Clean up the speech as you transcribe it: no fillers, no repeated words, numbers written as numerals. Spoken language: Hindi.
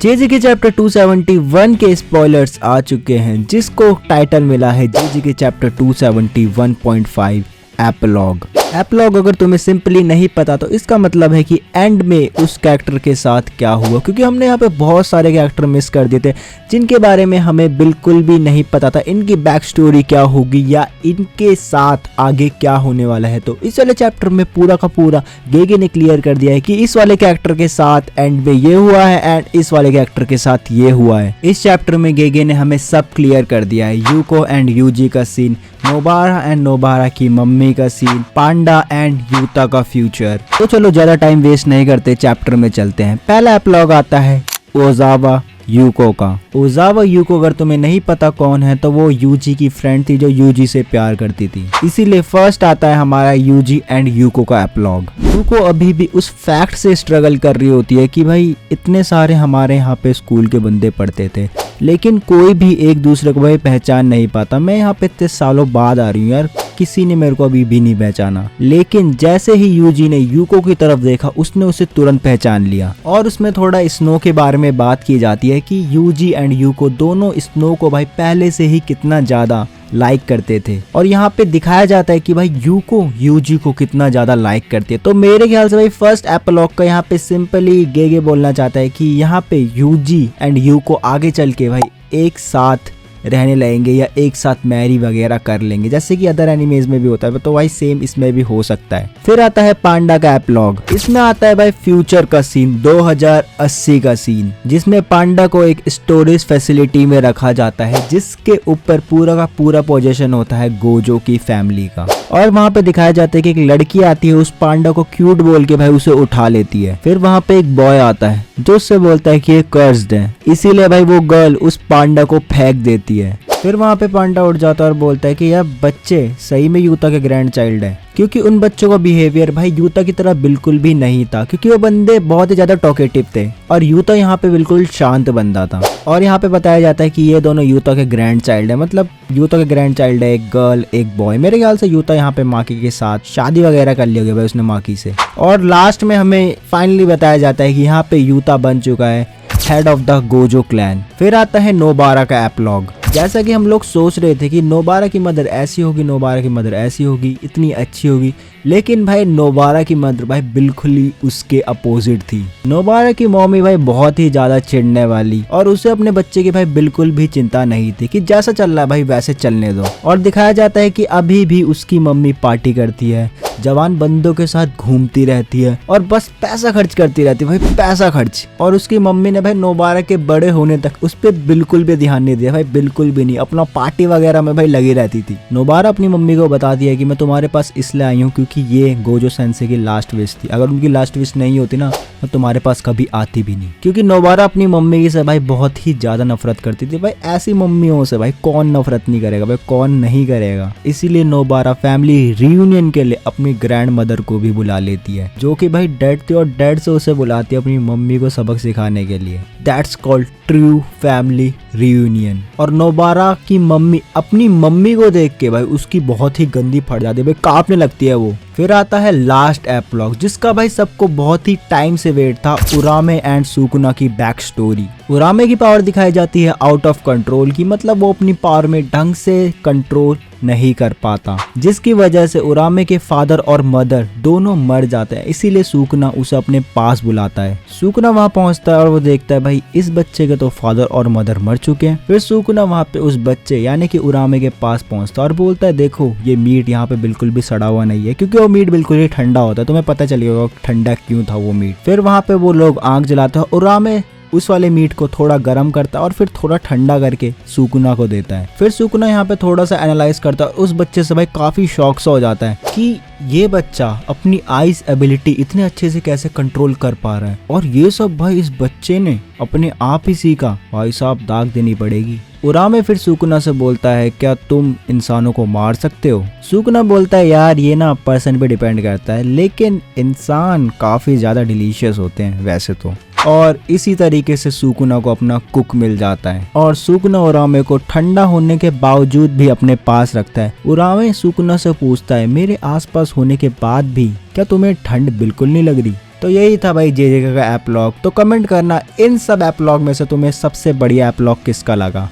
जेजे के चैप्टर 271 के स्पॉयलर्स आ चुके हैं, जिसको टाइटल मिला है जेजे के चैप्टर 271.5 एपिलॉग। एपिलॉग अगर तुम्हें सिंपली नहीं पता तो इसका मतलब है कि एंड में उस कैरेक्टर के साथ क्या हुआ, क्योंकि हमने यहाँ पे बहुत सारे कैरेक्टर मिस कर दिए थे जिनके बारे में हमें बिल्कुल भी नहीं पता था इनकी बैक स्टोरी क्या होगी या इनके साथ आगे क्या होने वाला है। तो इस वाले चैप्टर में पूरा का पूरा गेगे ने क्लियर कर दिया है कि इस वाले कैरेक्टर के साथ एंड में ये हुआ है एंड इस वाले कैरेक्टर के साथ ये हुआ है। इस चैप्टर में गेगे ने हमें सब क्लियर कर दिया है, यूको एंड यूजी का सीन, नोबारा एंड नोबारा की मम्मी का सीन, पांडा एंड यूता का फ्यूचर। तो चलो ज्यादा टाइम वेस्ट नहीं करते, चैप्टर में चलते हैं। पहला एपिलॉग आता है ओजावा यूको का। ओजावा यूको अगर तुम्हें नहीं पता कौन है तो वो यूजी की फ्रेंड थी जो यूजी से प्यार करती थी, इसीलिए फर्स्ट आता है हमारा यूजी एंड यूको का एपिलॉग। यूको अभी भी उस फैक्ट से स्ट्रगल कर रही होती है कि भाई इतने सारे हमारे यहाँ पे स्कूल के बंदे पढ़ते थे लेकिन कोई भी एक दूसरे को भाई पहचान नहीं पाता। मैं यहाँ पे इतने सालों बाद आ रही हूँ यार, किसी ने मेरे को अभी भी नहीं पहचाना। लेकिन जैसे ही यूजी ने यूको की तरफ देखा उसने उसे तुरंत पहचान लिया। और उसमें थोड़ा स्नो के बारे में बात की जाती है कि यूजी एंड यूको दोनों स्नो को भाई पहले से ही कितना ज्यादा लाइक करते थे, और यहाँ पे दिखाया जाता है कि भाई यूको यूजी को कितना ज्यादा लाइक करती है। तो मेरे ख्याल से भाई फर्स्ट एपिलॉग का यहाँ पे सिंपली गेगे बोलना चाहता है कि यहाँ पे यूजी एंड यूको आगे चल के भाई एक साथ रहने लगेंगे या एक साथ मैरी वगैरह कर लेंगे, जैसे कि अदर एनिमेज में भी होता है, तो भाई सेम इसमें भी हो सकता है। फिर आता है पांडा का एपिलॉग। इसमें आता है भाई फ्यूचर का सीन, 2080 का सीन, जिसमें पांडा को एक स्टोरेज फैसिलिटी में रखा जाता है जिसके ऊपर पूरा का पूरा पोजीशन होता है गोजो की फैमिली का। और वहाँ पे दिखाया जाता है कि एक लड़की आती है, उस पांडा को क्यूट बोल के भाई उसे उठा लेती है। फिर वहाँ पे एक बॉय आता है जो उससे बोलता है कि ये कर्स्ड है, इसीलिए भाई वो गर्ल उस पांडा को फेंक देती है। फिर वहाँ पे पांडा उठ जाता है और बोलता है कि यार बच्चे सही में यूता के ग्रैंड चाइल्ड है, क्योंकि उन बच्चों का बिहेवियर भाई यूता की तरह बिल्कुल भी नहीं था, क्योंकि वो बंदे बहुत ही ज्यादा टॉकेटिव थे और यूता यहाँ पे बिल्कुल शांत बंदा था। और यहाँ पे बताया जाता है कि ये दोनों यूता के ग्रैंड चाइल्ड है, मतलब यूता के ग्रैंड चाइल्ड है, एक गर्ल एक बॉय। मेरे ख्याल से यूता यहाँ पे माकी के साथ शादी वगैरह कर ली होगी भाई उसने माकी से। और लास्ट में हमें फाइनली बताया जाता है कि यहाँ पे यूता बन चुका है head of the Gojo clan. फिर आता है नोबारा का एपिलॉग। जैसा कि हम लोग सोच रहे थे कि नोबारा की मदर ऐसी होगी, नोबारा की मदर ऐसी होगी, इतनी अच्छी होगी, लेकिन भाई नोबारा की मदर भाई बिल्कुल ही उसके अपोजिट थी। नोबारा की मम्मी भाई बहुत ही ज्यादा चिढ़ने वाली, और उसे अपने बच्चे की भाई बिल्कुल भी चिंता नहीं थी कि जैसा चल रहा है भाई वैसे चलने दो। और दिखाया जाता है कि अभी भी उसकी मम्मी पार्टी करती है, जवान बंदों के साथ घूमती रहती है और बस पैसा खर्च करती रहती है भाई, पैसा खर्च। और उसकी मम्मी ने भाई नोबारा के बड़े होने तक उस पर बिल्कुल भी ध्यान नहीं दिया भाई, बिल्कुल भी नहीं, अपना पार्टी वगैरह में भाई लगी रहती थी। नोबारा अपनी मम्मी को बता दिया कि मैं तुम्हारे पास इसलिए आई हूँ क्योंकि ये गोजो सेंसे की लास्ट विश थी, अगर उनकी लास्ट विश नहीं होती ना तो तुम्हारे पास कभी आती भी नहीं। क्योंकि नोबारा अपनी मम्मी से भाई बहुत ही ज्यादा नफरत करती थी भाई, ऐसी मम्मियों से भाई कौन नफरत नहीं करेगा भाई, कौन नहीं करेगा। इसीलिए नोबारा फैमिली रियूनियन के लिए अपनी ग्रैंड मदर को भी बुला लेती है, जो कि भाई डेड थी, और डेड से उसे बुलाती है अपनी मम्मी को सबक सिखाने के लिए। That's called true family reunion. और नोबारा की मम्मी अपनी मम्मी को देख के भाई उसकी बहुत ही गंदी फट जाती है भाई, कांपने लगती है वो। फिर आता है लास्ट एपिलॉग, जिसका भाई सबको बहुत ही टाइम से वेट था, उरामे एंड सुकुना की बैक स्टोरी। उरामे की पावर दिखाई जाती है आउट ऑफ कंट्रोल की, मतलब वो अपनी पावर में ढंग से कंट्रोल नहीं कर पाता, जिसकी वजह से उरामे के फादर और मदर दोनों मर जाते हैं। इसीलिए सुकुना उसे अपने पास बुलाता है। सुकुना वहां पहुंचता है और वो देखता है भाई इस बच्चे के तो फादर और मदर मर चुके हैं। फिर सुकुना वहां पे उस बच्चे यानी कि उरामे के पास पहुंचता है और बोलता है देखो ये मीट यहाँ पे बिल्कुल भी सड़ा हुआ नहीं है, क्योंकि वो मीट बिल्कुल ही ठंडा होता है, तुम्हें पता चलेगा ठंडा क्यों था वो मीट। फिर वहां पे वो लोग आग जलाते हैं, उरामे उस वाले मीट को थोड़ा गर्म करता है और फिर थोड़ा ठंडा करके सुकुना को देता है। फिर सुकुना यहाँ पे थोड़ा सा एनालाइज करता है, उस बच्चे से भाई काफी शॉक सा हो जाता है कि ये बच्चा अपनी आइज एबिलिटी इतने अच्छे से कैसे कंट्रोल कर पा रहा है, और ये सब भाई इस बच्चे ने अपने आप ही सीखा। भाई साहब दाग देनी पड़ेगी। उरामे फिर सुकुना से बोलता है क्या तुम इंसानों को मार सकते हो? सुकुना बोलता है यार ये ना पर्सन पे डिपेंड करता है, लेकिन इंसान काफी ज्यादा डिलीशियस होते हैं वैसे तो। और इसी तरीके से सुकुना को अपना कुक मिल जाता है, और सुकुना उरामे को ठंडा होने के बावजूद भी अपने पास रखता है। उरामे सुकुना से पूछता है मेरे आसपास होने के बाद भी क्या तुम्हें ठंड बिल्कुल नहीं लग रही? तो यही था भाई जेजेके का एप्लॉग। तो कमेंट करना इन सब एप्लॉग में से तुम्हें सबसे बढ़िया एप्लॉग किसका लगा।